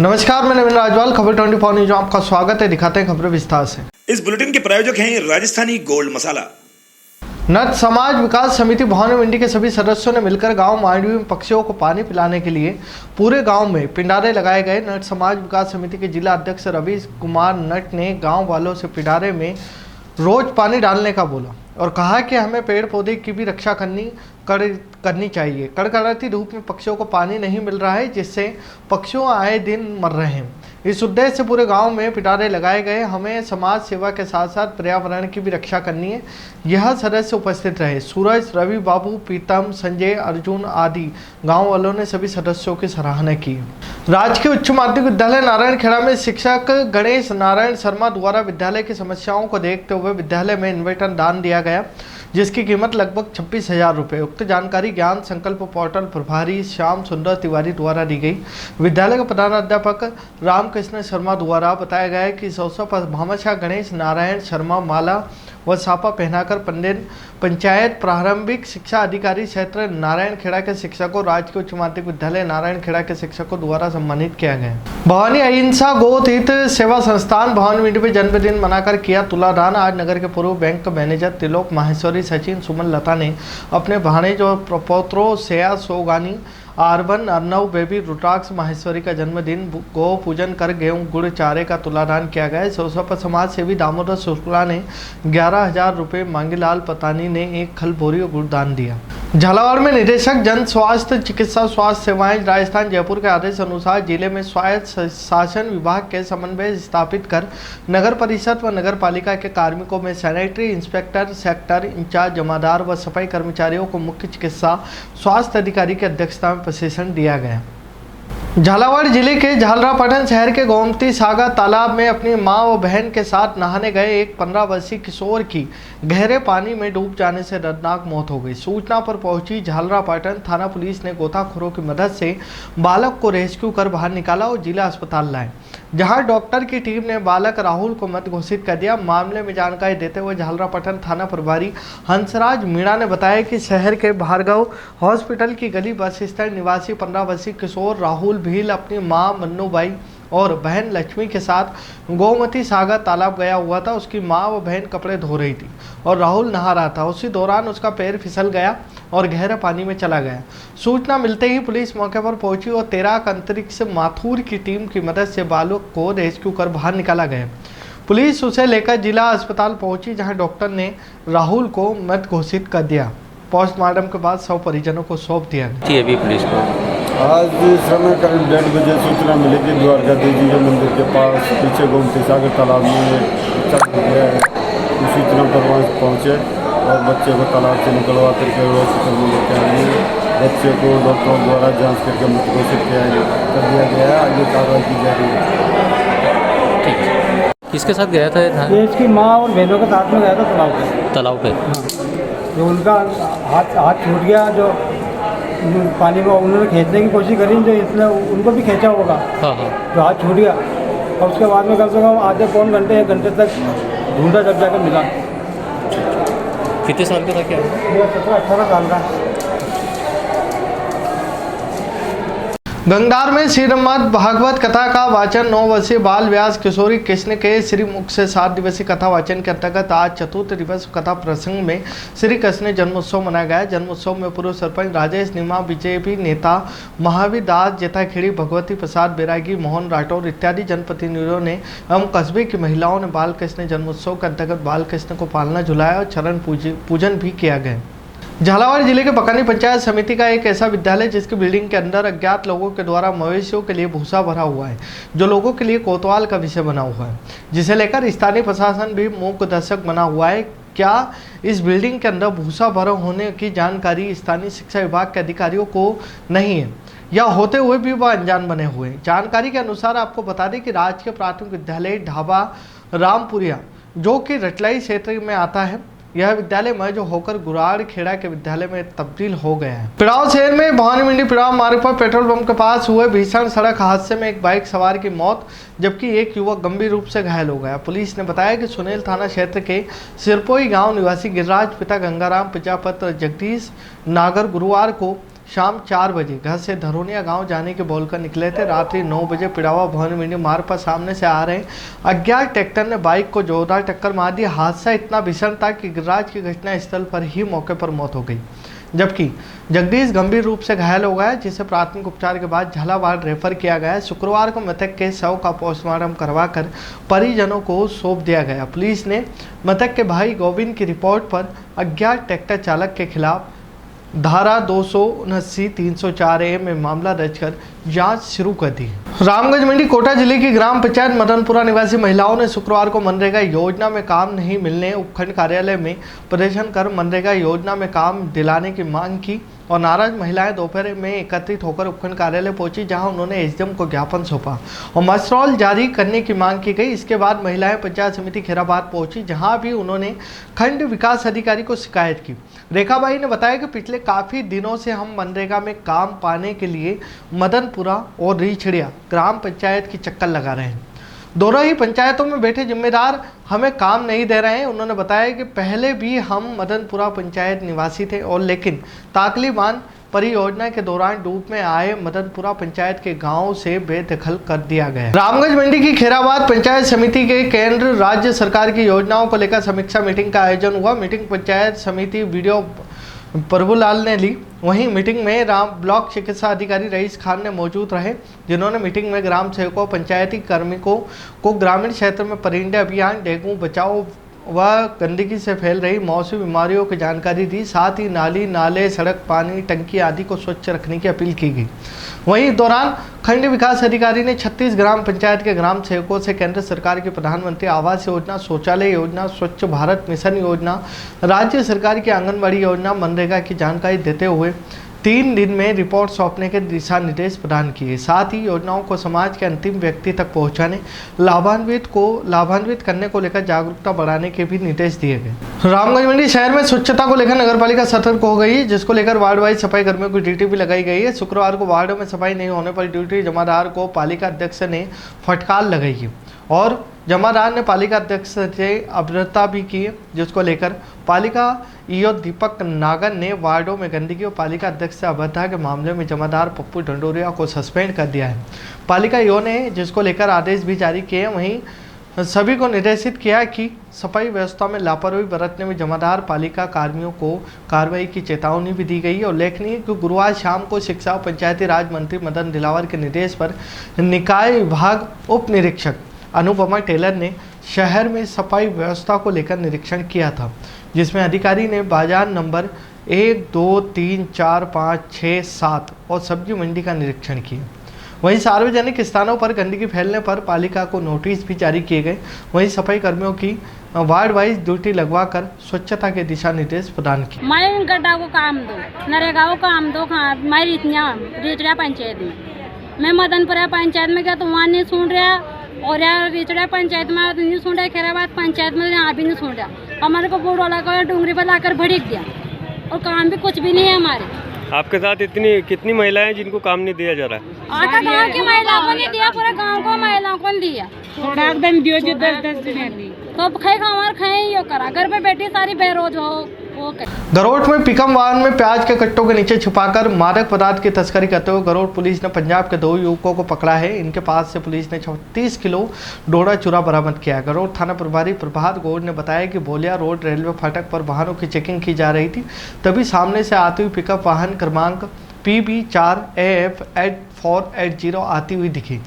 नमस्कार, मैं नवीन राजवाल, खबर 24 न्यूज में आपका स्वागत है। दिखाते हैं खबरें विस्तार से। इस बुलेटिन के प्रायोजक हैं राजस्थानी गोल्ड मसाला। नट समाज विकास समिति भवानी मंडी के सभी सदस्यों ने मिलकर गांव मांडवी में पक्षियों को पानी पिलाने के लिए पूरे गांव में पिंडारे लगाए गए। नट समाज विकास समिति के जिला अध्यक्ष रवि कुमार नट ने गांव वालों से पिंडारे में रोज पानी डालने का बोला और कहा कि हमें पेड़ पौधे की भी रक्षा करनी चाहिए। कड़कड़ाती धूप में पक्षियों को पानी नहीं मिल रहा है, जिससे पक्षियों आए दिन मर रहे हैं। इस उद्देश्य से पूरे गांव में पिटारे लगाए गए। हमें समाज सेवा के साथ साथ पर्यावरण की भी रक्षा करनी है। यह सदस्य उपस्थित रहे। सूरज, रवि बाबू, प्रीतम, संजय, अर्जुन आदि गांव वालों ने सभी सदस्यों की सराहना की। राजकीय उच्च माध्यमिक विद्यालय नारायण खेड़ा में शिक्षक गणेश नारायण शर्मा द्वारा विद्यालय की समस्याओं को देखते हुए विद्यालय में इन्वर्टर दान दिया गया, जिसकी कीमत लगभग 26,000 रुपये। उक्त जानकारी ज्ञान संकल्प पोर्टल प्रभारी श्याम सुंदर तिवारी द्वारा दी गई। विद्यालय के प्रधानाध्यापक रामकृष्ण शर्मा द्वारा बताया गया कि इस अवसर पर भामाशाह गणेश नारायण शर्मा माला व सापा पहनाकर पंचायत प्रारंभिक शिक्षा अधिकारी क्षेत्र नारायण खेड़ा के शिक्षकों, राजकीय उच्च माध्यमिक विद्यालय नारायण खेड़ा के शिक्षकों द्वारा सम्मानित किया गया। भवानी अहिंसा गोहित सेवा संस्थान भवानी मंडी में जन्मदिन मनाकर किया तुलादान। आज नगर के पूर्व बैंक मैनेजर त्रिलोक माहेश्वरी, सचिन, सुमन, लता ने अपने भाणेज और प्रपौत्रों सेया सोगानी, आरबन, अर्नव, बेबी, रुद्राक्ष माहेश्वरी का जन्मदिन गौ पूजन कर गेहूं गुड़ चारे का तुलादान किया गया। इस अवसर पर समाज सेवी दामोदर शुक्ला ने 11,000 रुपये, मांगीलाल पतानी ने एक खल बोरी और गुड़ दान दिया। झालावाड़ में निदेशक जन स्वास्थ्य चिकित्सा स्वास्थ्य सेवाएं राजस्थान जयपुर के आदेश अनुसार जिले में स्वायत्त शासन विभाग के समन्वय स्थापित कर नगर परिषद व नगर पालिका के कार्मिकों में सैनिटरी इंस्पेक्टर, सेक्टर इंचार्ज, जमादार व सफाई कर्मचारियों को मुख्य चिकित्सा स्वास्थ्य अधिकारी की अध्यक्षता में प्रशिक्षण दिया गया। झालावाड़ जिले के झालरापाटन शहर के गोमती सागर तालाब में अपनी मां व बहन के साथ नहाने गए एक 15 वर्षीय किशोर की गहरे पानी में डूब जाने से दर्दनाक मौत हो गई। सूचना पर पहुंची झालरापाटन थाना पुलिस ने गोताखोरों की मदद से बालक को रेस्क्यू कर बाहर निकाला और जिला अस्पताल लाए, जहां डॉक्टर की टीम ने बालक राहुल को मृत घोषित कर दिया। मामले में जानकारी देते हुए झालरापाटन थाना प्रभारी हंसराज मीणा ने बताया कि शहर के भार्गव हॉस्पिटल की गली बस स्टैंड निवासी 15 वर्षीय किशोर राहुल भील अपनी मां मन्नूबाई और बहन लक्ष्मी के साथ गोमती सागर तालाब गया हुआ था। उसकी मां व बहन कपड़े धो रही थी और राहुल नहा रहा था। उसी दौरान उसका पैर फिसल गया और गहरे पानी में चला गया। सूचना मिलते ही पुलिस मौके पर पहुंची और 13 अंतरिक्ष माथुर की टीम की मदद से बालक को रेस्क्यू कर बाहर निकाला गया। पुलिस उसे लेकर जिला अस्पताल पहुंची, जहां डॉक्टर ने राहुल को मृत घोषित कर दिया। पोस्टमार्टम के बाद 100 परिजनों को सौंप दिया गया। अभी पुलिस को आज समय करीब 1:30 बजे सूचना मिली कि द्वारका देवी के मंदिर के पास पीछे गोमती सागर तालाब में चल गया है। सूचना पर वहाँ पहुँचे और बच्चे को तालाब से निकलवा करके हॉस्पिटल में लेके आए। बच्चे को डॉक्टरों द्वारा जांच करके मृत घोषित कर दिया गया है। आगे कार्रवाई की जा रही है। ठीक है। किसके साथ गया था ये? इसकी माँ और बहनों के साथ में गया था तालाब पे। जो उनका हाथ छूट गया, जो पानी में उन्होंने खींचने की कोशिश करी, जो इसने उनको भी खींचा होगा। हाँ। जो हाथ छूट गया और उसके बाद में कम से कम आधे पौन घंटे 1 घंटे तक ढूंढा, जब जाकर मिला। कितने साल का था? क्या 17-18 साल का। गंगदार में श्रीमद् भागवत कथा का वाचन 9 वर्षीय बाल व्यास किशोरी कृष्ण के श्रीमुख से 7 दिवसीय कथा वाचन के अंतर्गत आज चतुर्थ दिवस कथा प्रसंग में श्री कृष्ण जन्मोत्सव मनाया गया। जन्मोत्सव में पूर्व सरपंच राजेश निमा, बीजेपी नेता महावीर दास जेठाखेड़ी, भगवती प्रसाद बैरागी, मोहन राठौर इत्यादि जनप्रतिनिधियों ने एवं कस्बे की महिलाओं ने बाल कृष्ण जन्मोत्सव के अंतर्गत बाल कृष्ण को पालना झुलाया और चरण पूजन भी किया गया। झालावाड़ जिले के बकानी पंचायत समिति का एक ऐसा विद्यालय जिसकी बिल्डिंग के अंदर अज्ञात लोगों के द्वारा मवेशियों के लिए भूसा भरा हुआ है, जो लोगों के लिए कोतवाल का विषय बना हुआ है, जिसे लेकर स्थानीय प्रशासन भी मूक दर्शक बना हुआ है। क्या इस बिल्डिंग के अंदर भूसा भरा होने की जानकारी स्थानीय शिक्षा विभाग के अधिकारियों को नहीं है या होते हुए भी वह अनजान बने हुए हैं? जानकारी के अनुसार आपको बता दें कि राजकीय प्राथमिक विद्यालय ढाबा रामपुरिया, जो कि रटलाई क्षेत्र में आता है, यह विद्यालय मर्ज होकर गुराड़ खेड़ा के विद्यालय में तब्दील हो गया है। पिड़ाव शहर में भवानी मंडी पिड़ाव मार्ग पर पेट्रोल पंप के पास हुए भीषण सड़क हादसे में एक बाइक सवार की मौत जबकि एक युवक गंभीर रूप से घायल हो गया। पुलिस ने बताया कि सुनेल थाना क्षेत्र के सिरपोई गांव निवासी गिरिराज पिता गंगाराम प्रजापत जगदीश नागर गुरुवार को शाम 4 बजे घर से धरोनिया गांव जाने के बोलकर निकले थे। रात्रि 9 बजे पिड़ावा भवन मंडी मार्ग पर सामने से आ रहे अज्ञात ट्रैक्टर ने बाइक को जोरदार टक्कर मार दी। हादसा इतना भीषण था कि गिरिराज की घटना स्थल पर ही मौके पर मौत हो गई, जबकि जगदीश गंभीर रूप से घायल हो गया, जिसे प्राथमिक उपचार के बाद झालावाड़ रेफर किया गया। शुक्रवार को मृतक के शव का पोस्टमार्टम करवाकर परिजनों को सौंप दिया गया। पुलिस ने मृतक के भाई गोविंद की रिपोर्ट पर अज्ञात ट्रैक्टर चालक के खिलाफ धारा 279-304A में मामला दर्ज कर जांच शुरू कर दी। रामगंज मंडी कोटा जिले की ग्राम पंचायत मदनपुरा निवासी महिलाओं ने शुक्रवार को मनरेगा योजना में काम नहीं मिलने उपखंड कार्यालय में प्रदर्शन कर मनरेगा योजना में काम दिलाने की मांग की और नाराज महिलाएं दोपहर में एकत्रित होकर उपखंड कार्यालय पहुंची, जहां उन्होंने एसडीएम को ज्ञापन सौंपा और मसरौल जारी करने की मांग की गई। इसके बाद महिलाएं पंचायत समिति खैराबाद पहुंची, जहां भी उन्होंने खंड विकास अधिकारी को शिकायत की। रेखाबाई ने बताया कि पिछले काफ़ी दिनों से हम मनरेगा में काम पाने के लिए मदनपुरा और रीछड़िया ग्राम पंचायत की चक्कर लगा रहे हैं। दोनों ही पंचायतों में बैठे जिम्मेदार हमें काम नहीं दे रहे हैं। उन्होंने बताया कि पहले भी हम मदनपुरा पंचायत निवासी थे और लेकिन ताकलीबान परियोजना के दौरान डूब में आए मदनपुरा पंचायत के गांव से बेदखल कर दिया गया। रामगंज मंडी की खैराबाद पंचायत समिति के केंद्र राज्य सरकार की योजनाओं को लेकर समीक्षा मीटिंग का आयोजन हुआ। मीटिंग पंचायत समिति वीडियो प्रभुलाल ने ली। वहीं मीटिंग में राम ब्लॉक चिकित्सा अधिकारी रईस खान ने मौजूद रहे, जिन्होंने मीटिंग में ग्राम सेवकों पंचायती कार्मिकों को ग्रामीण क्षेत्र में परिंदे अभियान, डेंगू बचाओ व गंदगी से फैल रही मौसमी बीमारियों की जानकारी दी। साथ ही नाली नाले सड़क पानी टंकी आदि को स्वच्छ रखने की अपील की गई। वहीं इस दौरान खंड विकास अधिकारी ने 36 ग्राम पंचायत के ग्राम सेवकों से केंद्र सरकार की प्रधानमंत्री आवास योजना, शौचालय योजना, स्वच्छ भारत मिशन योजना, राज्य सरकार की आंगनबाड़ी योजना, मनरेगा की जानकारी देते हुए 3 दिन में रिपोर्ट सौंपने के दिशा निर्देश प्रदान किए। साथ ही योजनाओं को समाज के अंतिम व्यक्ति तक पहुंचाने, लाभान्वित करने को लेकर जागरूकता बढ़ाने के भी निर्देश दिए गए। रामगंज मंडी शहर में स्वच्छता को लेकर नगरपालिका सतर्क हो गई है, जिसको लेकर वार्ड वाइज सफाई कर्मियों की ड्यूटी भी लगाई गई है। शुक्रवार को वार्डों में सफाई नहीं होने पर ड्यूटी जमादार को पालिका अध्यक्ष ने फटकार लगाई और जमादार ने पालिका अध्यक्ष से अभद्रता भी की, जिसको लेकर पालिका ईओ दीपक नागर ने वार्डों में गंदगी और पालिका अध्यक्ष से अभद्रता के मामले में जमादार पप्पू ढंडोरिया को सस्पेंड कर दिया है। पालिका ईओ ने जिसको लेकर आदेश भी जारी किए। वहीं सभी को निर्देशित किया कि सफाई व्यवस्था में लापरवाही बरतने में जमादार पालिका कर्मियों को कार्रवाई की चेतावनी भी दी गई है। और उल्लेखनीय कि गुरुवार शाम को शिक्षा और पंचायती राज मंत्री मदन दिलावर के निर्देश पर निकाय विभाग उप निरीक्षक अनुपमा टेलर ने शहर में सफाई व्यवस्था को लेकर निरीक्षण किया था, जिसमें अधिकारी ने बाजार नंबर 1, 2, 3, 4, 5, 6, 7 और सब्जी मंडी का निरीक्षण किया। वहीं सार्वजनिक स्थानों पर गंदगी फैलने पर पालिका को नोटिस भी जारी किए गए। वहीं सफाई कर्मियों की वार्ड वाइज ड्यूटी लगवाकर स्वच्छता के दिशा निर्देश प्रदान किए। मैं गड्ढा को काम दो, नरेगा को काम दो, मैं रिचड़ा पंचायत में, मैं मदनपुरा पंचायत में गया तो वहाँ नहीं सुन रहा और यार रिचड़ा पंचायत में नहीं सुन रहा, खैराबाद पंचायत में यहाँ भी नहीं सुन रहा। हमारे को बोर्ड वाला को डूंगरी पर लाकर भड़क दिया और काम भी कुछ भी नहीं है हमारे। आपके साथ कितनी महिलाएं हैं जिनको काम नहीं दिया जा रहा है? आधा गांव की महिलाओं को नहीं दिया, पूरे गांव को महिलाओं को नहीं दिया। थोड़ा एकदम दियो जो 10-10 दिन दी तो खाए हमारे खाए यो करा, घर पे बैठी सारी बेरोज हो वो कर। गरोठ में पिकअप वाहन में प्याज के कट्टों के नीचे छुपाकर मादक पदार्थ की तस्करी करते हुए गरोठ पुलिस ने पंजाब के 2 युवकों को पकड़ा है। इनके पास से पुलिस ने 36 किलो डोडा चूरा बरामद किया। गरोठ थाना प्रभारी प्रभात गौड़ ने बताया कि बोलिया रोड रेलवे फाटक पर वाहनों की चेकिंग की जा रही थी, तभी सामने से आती हुई पिकअप वाहन क्रमांक PB4AF8480 आती हुई दिखी,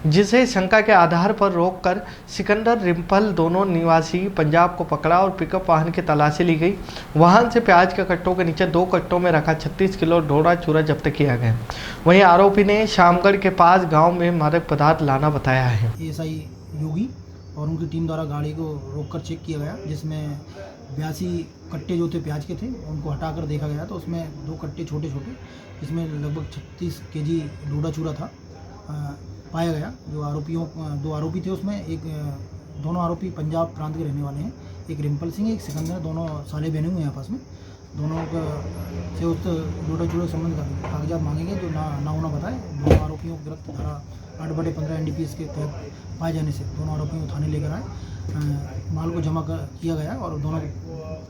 जिसे शंका के आधार पर रोककर सिकंदर रिम्पल दोनों निवासी पंजाब को पकड़ा और पिकअप वाहन की तलाशी ली गई। वाहन से प्याज के कट्टों के नीचे 2 कट्टों में रखा 36 किलो डोडा चूरा जब्त किया गया। वहीं आरोपी ने शामगढ़ के पास गांव में मादक पदार्थ लाना बताया है। एसआई योगी और उनकी टीम द्वारा गाड़ी को रोककर चेक किया गया, जिसमें 82 कट्टे जो थे प्याज के थे उनको हटाकर देखा गया तो उसमें 2 कट्टे छोटे छोटे, जिसमें लगभग 36 केजी डोडा चूरा था, पाया गया। जो 2 आरोपी थे उसमें दोनों आरोपी पंजाब प्रांत के रहने वाले हैं, एक रिम्पल सिंह एक सिकंदर, दोनों साले बहने हुए हैं आपस में। दोनों से उस डोडा चूरे संबंध कागजात मांगेंगे जो ना होना बताए। दोनों आरोपियों को गिरफ्त धारा 8/15 NDPS के तहत पाए जाने से दोनों आरोपियों को थाने लेकर आए माल को जमा किया गया और दोनों के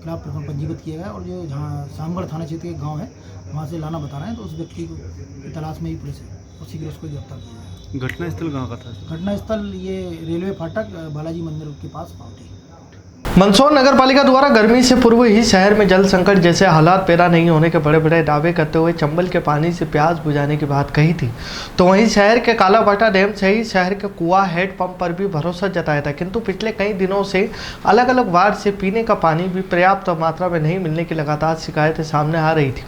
खिलाफ प्रकरण पंजीबद्ध किया गया और जो जहाँ शामगढ़ थाना क्षेत्र के गांव है वहाँ से लाना बता रहे हैं, तो उस व्यक्ति की तलाश में ही पुलिस है और शीघ्र उसको गिरफ्तार किया गया। घटना स्थल कहाँ का था? घटना स्थल ये रेलवे फाटक बालाजी मंदिर के पास पावटी। मंदसौर नगर पालिका द्वारा गर्मी से पूर्व ही शहर में जल संकट जैसे हालात पैदा नहीं होने के बड़े बड़े दावे करते हुए चंबल के पानी से प्यास बुझाने की बात कही थी, तो वहीं शहर के कालाबाटा डैम से ही शहर के कुआ हेड पंप पर भी भरोसा जताया था, किंतु पिछले कई दिनों से अलग अलग वार्ड से पीने का पानी भी पर्याप्त मात्रा में नहीं मिलने की लगातार शिकायतें सामने आ रही थी।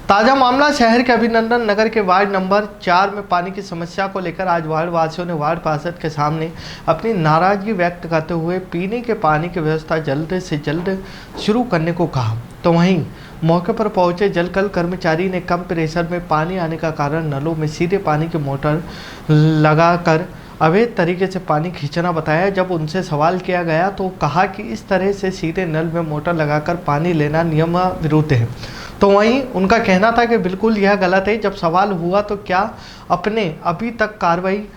ताज़ा मामला शहर के अभिनंदन नगर के वार्ड नंबर 4 में पानी की समस्या को लेकर आज वार्ड वासियों ने वार्ड पार्षद के सामने अपनी नाराजगी व्यक्त करते हुए पीने के पानी की व्यवस्था जल्द से जल्द शुरू करने को कहा। तो वहीं मौके पर पहुंचे जलकल कर्मचारी ने कम प्रेशर में पानी आने का कारण नलों में सीधे पानी की मोटर लगाकर अवैध तरीके से पानी खींचना बताया। जब उनसे सवाल किया गया तो कहा कि इस तरह से सीधे नल में मोटर लगाकर पानी लेना नियम विरुद्ध है, तो वहीं उनका कहना था कि बिल्कुल यह गलत है। जब सवाल हुआ तो क्या आपने अभी तक कार्रवाई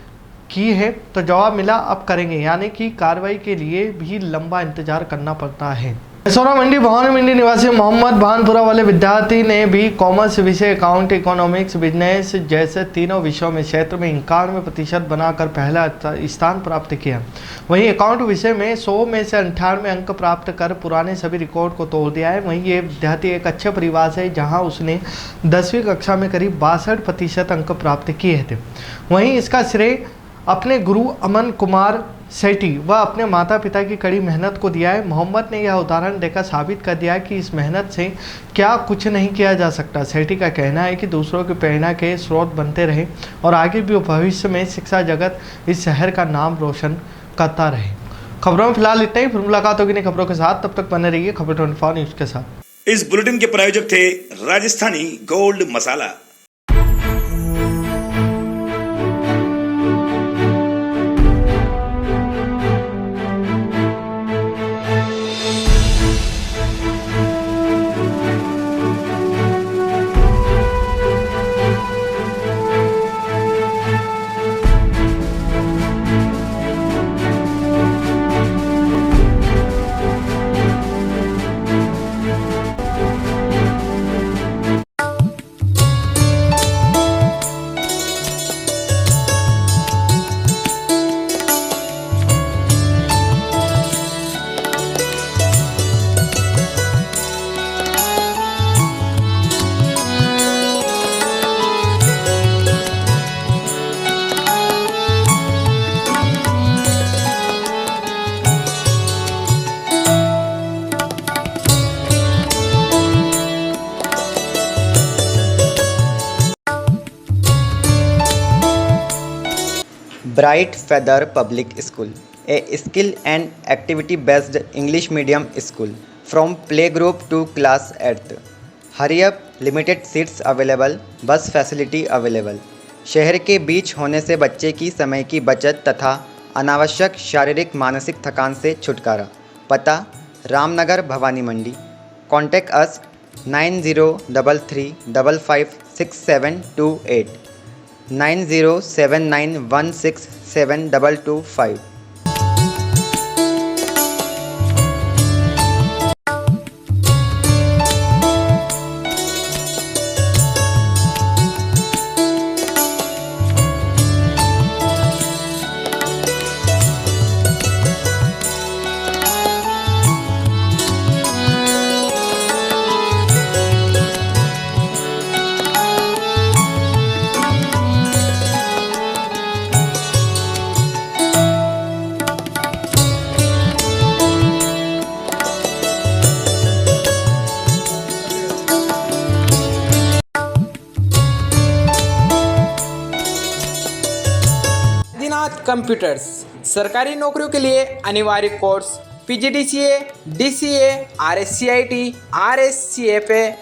की है, तो जवाब मिला अब करेंगे, यानी कि कार्रवाई के लिए भी लंबा इंतजार करना पड़ता है। सोना मंडी भवानी मंडी निवासी मोहम्मद भानपुरा वाले विद्यार्थी ने भी कॉमर्स विषय अकाउंट, इकोनॉमिक्स, बिजनेस जैसे तीनों विषयों में क्षेत्र में 91% बनाकर पहला स्थान प्राप्त किया। वहीं अकाउंट विषय में 100 में से 98 अंक प्राप्त कर पुराने सभी रिकॉर्ड को तोड़ दिया है। वहीं ये विद्यार्थी एक अच्छे परिवार से, जहाँ उसने 10वीं कक्षा में करीब 62% अंक प्राप्त किए थे। वहीं इसका श्रेय अपने गुरु अमन कुमार सेठी व अपने माता पिता की कड़ी मेहनत को दिया है। मोहम्मद ने यह उदाहरण देकर साबित कर दिया कि इस मेहनत से क्या कुछ नहीं किया जा सकता। सेठी का कहना है कि दूसरों की प्रेरणा के स्रोत बनते रहे और आगे भी भविष्य में शिक्षा जगत इस शहर का नाम रोशन करता रहे। खबरों में फिलहाल इतना ही, फिर मुलाकात होगी नई खबरों के साथ, तब तक बने रहिए खबर 24 न्यूज़ के साथ। इस बुलेटिन के प्रायोजक थे Rajasthani gold masala. Bright Feather Public School, a skill and activity based English medium school from playgroup to class 8th. Hurry up, limited seats available, bus facility available. शहर के बीच होने से बच्चे की समय की बचत तथा अनावश्यक शारीरिक मानसिक थकान से छुटकारा। पता Ramnagar Bhawani Mandi. Contact us 9033556728 9079167225। Computers सरकारी नौकरियों के लिए अनिवार्य course PGDCA, DCA, RSCIT, RSCFA,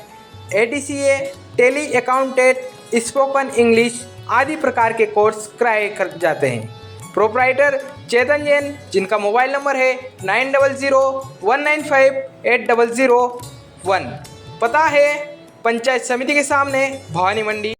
ADCA, Tally accountant, spoken English आदि प्रकार के कोर्स कराए जाते हैं। प्रोप्राइटर चेतन जैन, जिनका मोबाइल नंबर है 9001958001। पता है पंचायत समिति के सामने भवानी मंडी।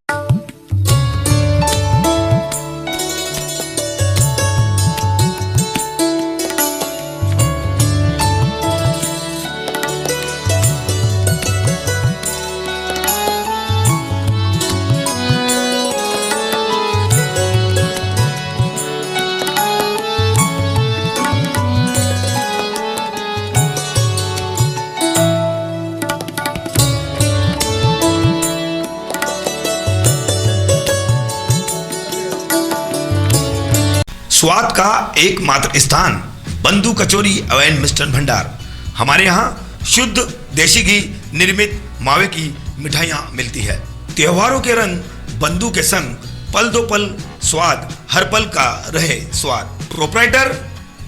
स्वाद का एकमात्र स्थान बंधु कचौरी एवं मिष्ठान भंडार। हमारे यहाँ शुद्ध देशी घी निर्मित मावे की मिठाइयाँ मिलती है। त्योहारों के रंग बंधु के संग पल दो पल स्वाद हर पल का रहे स्वाद। प्रोप्राइटर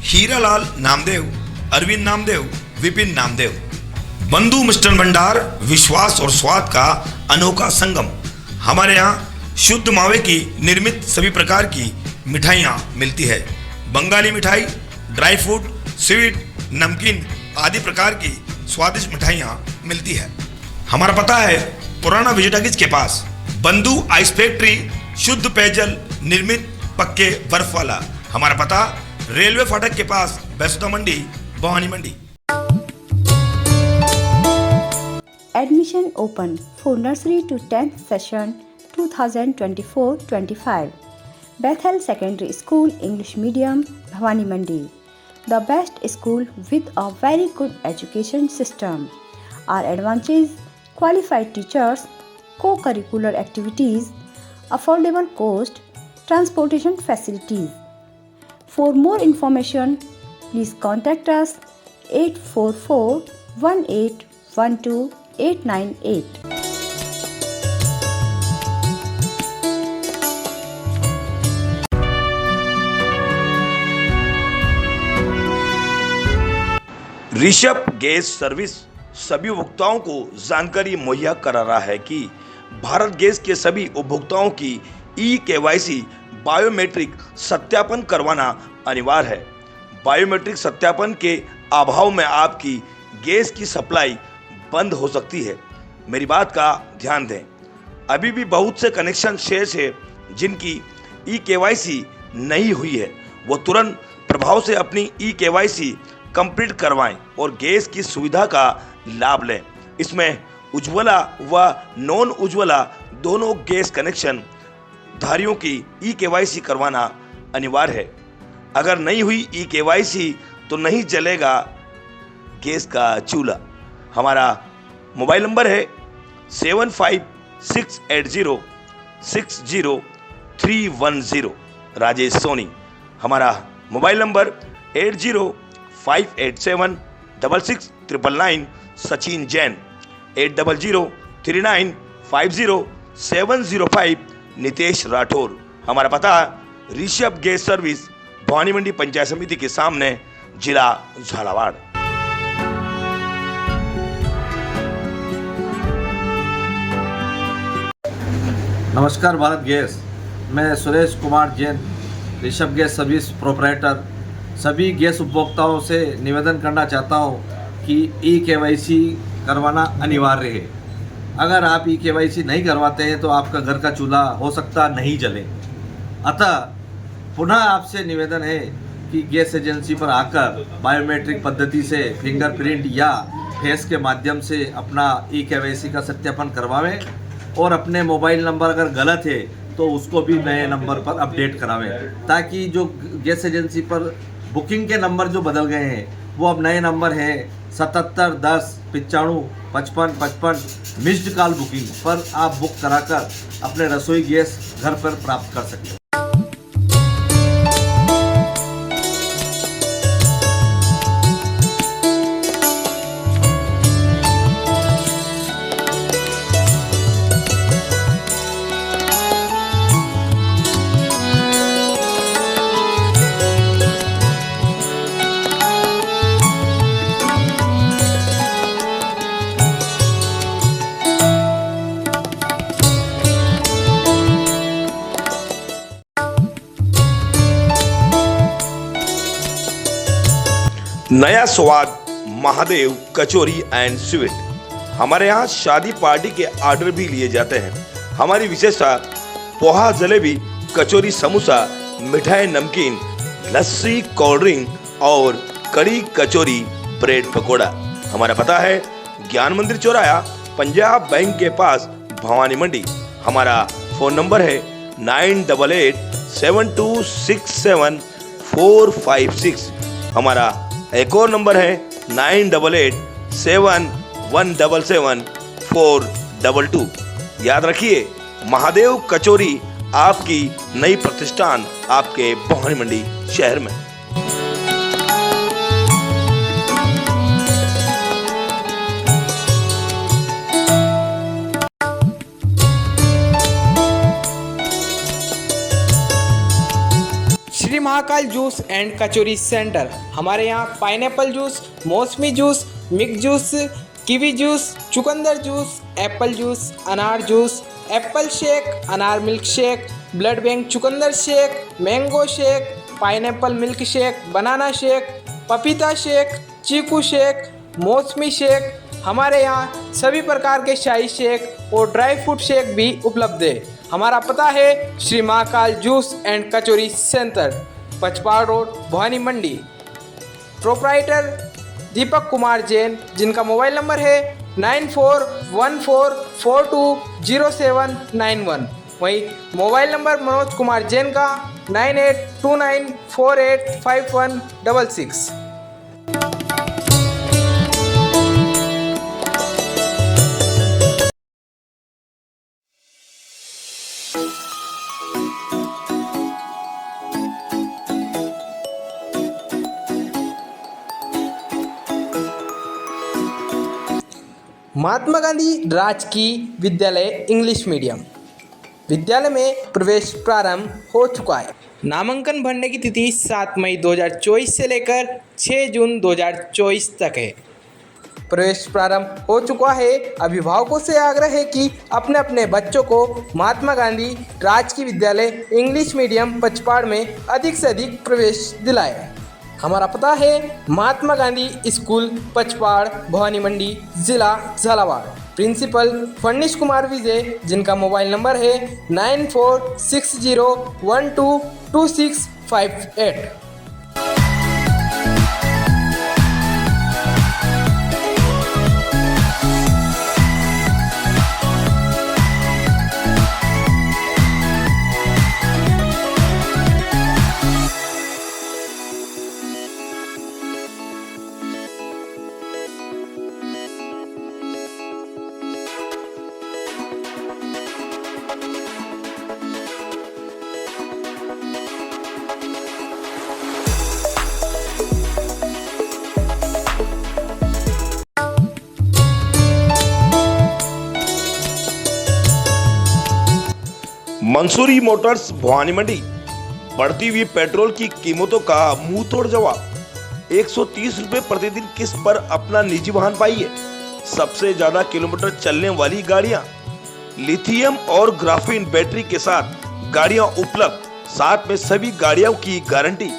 हीरालाल नामदेव, अरविंद नामदेव, विपिन नामदेव। बंधु मिष्ठान भंडार विश्वास और स्वाद का अनोखा संगम। हमारे यहाँ शुद्ध मावे की निर्मित सभी प्रकार की मिठाइयाँ मिलती है। बंगाली मिठाई, ड्राई फ्रूट, स्वीट, नमकीन आदि प्रकार की स्वादिष्ट मिठाइयाँ मिलती है। हमारा पता है पुराना विजयटागिज के पास बंधु आइस फैक्ट्री, शुद्ध पेयजल निर्मित पक्के बर्फ वाला। हमारा पता रेलवे फाटक के पास बैसुदा मंडी, भवानी मंडी। Admission open for nursery to 10th session 2024-25. Bethel Secondary School English Medium, Bhavani Mandi. The best school with a very good education system. Our advantages: qualified teachers, co-curricular activities, affordable cost, transportation facilities. For more information, please contact us 844 1812 898. Rishabh gas service सभी उपभोक्ताओं को जानकारी मुहैया करा रहा है कि Bharat gas के सभी उपभोक्ताओं की ई-KYC बायोमेट्रिक सत्यापन करवाना अनिवार्य है। बायोमेट्रिक सत्यापन के अभाव में आपकी गैस की सप्लाई बंद हो सकती है। मेरी बात का ध्यान दें। अभी भी बहुत से कनेक्शन शेष है जिनकी ई-KYC नहीं हुई है, वो तुरंत प्रभाव से अपनी ई-KYC कंप्लीट करवाएं और गैस की सुविधा का लाभ लें। इसमें उज्ज्वला व नॉन उज्ज्वला दोनों गैस कनेक्शन धारियों की ई-KYC करवाना अनिवार्य है। अगर नहीं हुई ई-KYC तो नहीं जलेगा गैस का चूल्हा। हमारा मोबाइल नंबर है 7568060310, राजेश सोनी। हमारा मोबाइल नंबर 8058766999, सचिन जैन। 8003950705, नितेश राठौर। हमारा पता ऋषभ गैस सर्विस, भवानी मंडी पंचायत समिति के सामने, जिला झालावाड़। नमस्कार भारत गैस, मैं Suresh Kumar Jain, Rishabh gas service proprietor, सभी गैस उपभोक्ताओं से निवेदन करना चाहता हूं कि ई-KYC करवाना अनिवार्य है। अगर आप ई-KYC नहीं करवाते हैं तो आपका घर का चूल्हा हो सकता नहीं जले। अतः पुनः आपसे निवेदन है कि गैस एजेंसी पर आकर बायोमेट्रिक पद्धति से फिंगरप्रिंट या फेस के माध्यम से अपना ई-KYC का सत्यापन करवावें और अपने मोबाइल नंबर अगर गलत है तो उसको भी नए नंबर पर अपडेट करावें, ताकि जो गैस एजेंसी पर बुकिंग के नंबर जो बदल गए हैं वो अब नए नंबर हैं 77 10 95 55 55 मिस्ड कॉल बुकिंग पर आप बुक कराकर अपने रसोई गैस घर पर प्राप्त कर सकते हैं। नया स्वाद महादेव कचौरी एंड स्वीट। हमारे यहाँ शादी पार्टी के ऑर्डर भी लिए जाते हैं। हमारी विशेषता पोहा, जलेबी, कचौरी, समोसा, मिठाई, नमकीन, लस्सी, कोल्ड ड्रिंक और कड़ी, कचौरी, ब्रेड पकोड़ा। हमारा पता है ज्ञान मंदिर चौराहा, पंजाब बैंक के पास, भवानी मंडी। हमारा फोन नंबर है 9887267456। हमारा एक और नंबर है 9887177422। याद रखिए, महादेव कचौरी आपकी नई प्रतिष्ठान आपके भवानी मंडी शहर में। Shri Mahakal juice and kachori centre. हमारे यहाँ पाइनएप्पल जूस, मौसमी juice, mix juice, kiwi juice, चुकंदर जूस, एप्पल जूस, अनार जूस, एप्पल शेक, अनार मिल्क शेक, ब्लड बैंक चुकंदर shake, mango shake, pineapple milk shake, banana shake, पपीता शेक, चीकू शेक, मौसमी shake. हमारे यहाँ सभी प्रकार के शाही शेक और ड्राई फ्रूट शेक भी उपलब्ध है। हमारा पता है Shri Mahakal juice and kachori centre, पचपाड़ road, Bhavani Mandi. Proprietor Deepak Kumar Jain, जिनका मोबाइल नंबर है 9414420791। वहीं मोबाइल नंबर मनोज कुमार जैन का 9829485166। महात्मा गांधी राजकीय विद्यालय इंग्लिश मीडियम विद्यालय में प्रवेश प्रारंभ हो चुका है। नामांकन भरने की तिथि 7 मई 2024 से लेकर 6 जून 2024 तक है। प्रवेश प्रारंभ हो चुका है। अभिभावकों से आग्रह है कि अपने अपने बच्चों को महात्मा गांधी राजकीय विद्यालय इंग्लिश मीडियम पचपाड़ में अधिक से अधिक प्रवेश दिलाएं। हमारा पता है महात्मा गांधी स्कूल पचपाड़, भवानी मंडी, जिला झालावाड़। प्रिंसिपल फर्निश कुमार विजय, जिनका मोबाइल नंबर है 9460122658। मंसूरी मोटर्स भवानी मंडी। बढ़ती हुई पेट्रोल की कीमतों का मुंह तोड़ जवाब। 130 रुपए प्रतिदिन किस्त पर अपना निजी वाहन पाइए। सबसे ज्यादा किलोमीटर चलने वाली गाड़ियां, लिथियम और ग्राफीन बैटरी के साथ गाड़ियां उपलब्ध। साथ में सभी गाड़ियों की गारंटी।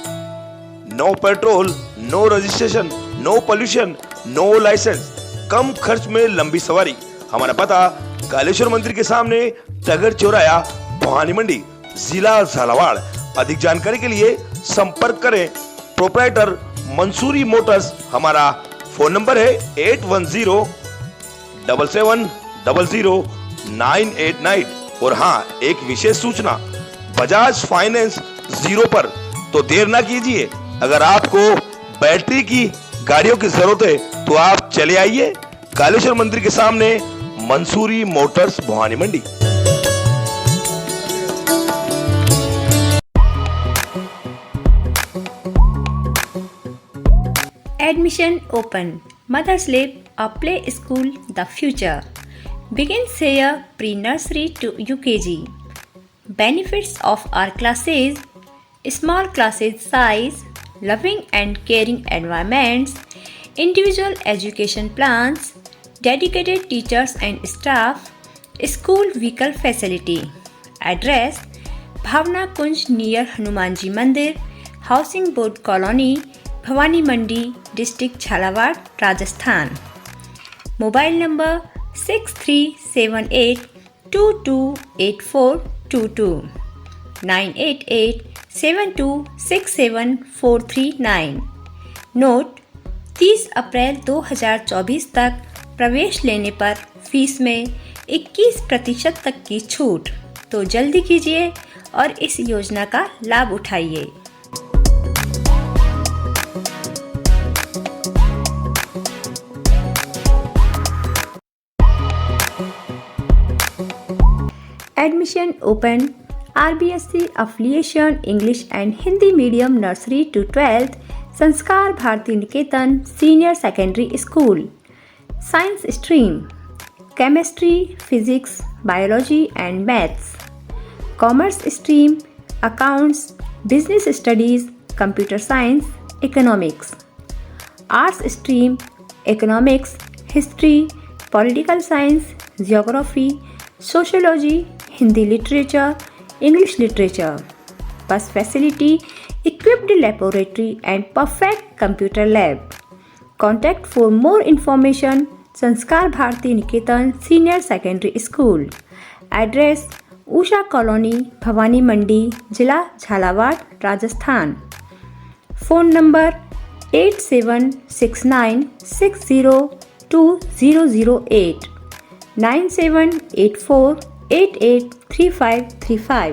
No petrol, no registration, no pollution, no licence, कम खर्च में लंबी सवारी। हमारा पता कालेश्वर मंदिर के सामने, टगर चौराया, भवानी मंडी, जिला झालावाड़। अधिक जानकारी के लिए संपर्क करें प्रोप्राइटर मंसूरी मोटर्स। हमारा फोन नंबर है 8107700989। और हाँ, एक विशेष सूचना, बजाज फाइनेंस 0 पर। तो देर ना कीजिए। अगर आपको बैटरी की गाड़ियों की जरूरत है तो आप चले आइए कालेश्वर मंदिर के सामने, Mansuri Motors Bhavani Mandi. Admission open. Mother's Lab, a play school, the future. Begins here pre-nursery to UKG. Benefits of our classes: small classes size, loving and caring environments, individual education plans, dedicated teachers and staff, school vehicle facility. Address: Bhavna Kunj near Hanumanji Mandir, Housing Board Colony, Bhawani Mandi, district Jhalawar, Rajasthan. Mobile number 6378228422 98872674439। Note: 30 अप्रैल 2024 तक प्रवेश लेने पर fees में 21% तक की छूट। तो जल्दी कीजिए और इस योजना का लाभ उठाइए। Admission open. RBSC affiliation English and Hindi medium nursery to 12th Sanskar Bharti Niketan senior secondary school. Science stream chemistry, physics, biology and maths. Commerce stream accounts, business studies, computer science, economics. Arts stream economics, history, political science, geography, sociology, Hindi literature, English literature. Bus facility, equipped laboratory and perfect computer lab. Contact for more information संस्कार Bharti Niketan senior secondary school. Address Usha colony, Bhavani मंडी, जिला Jhalawar, Rajasthan. Phone number 8769602008 9784883535।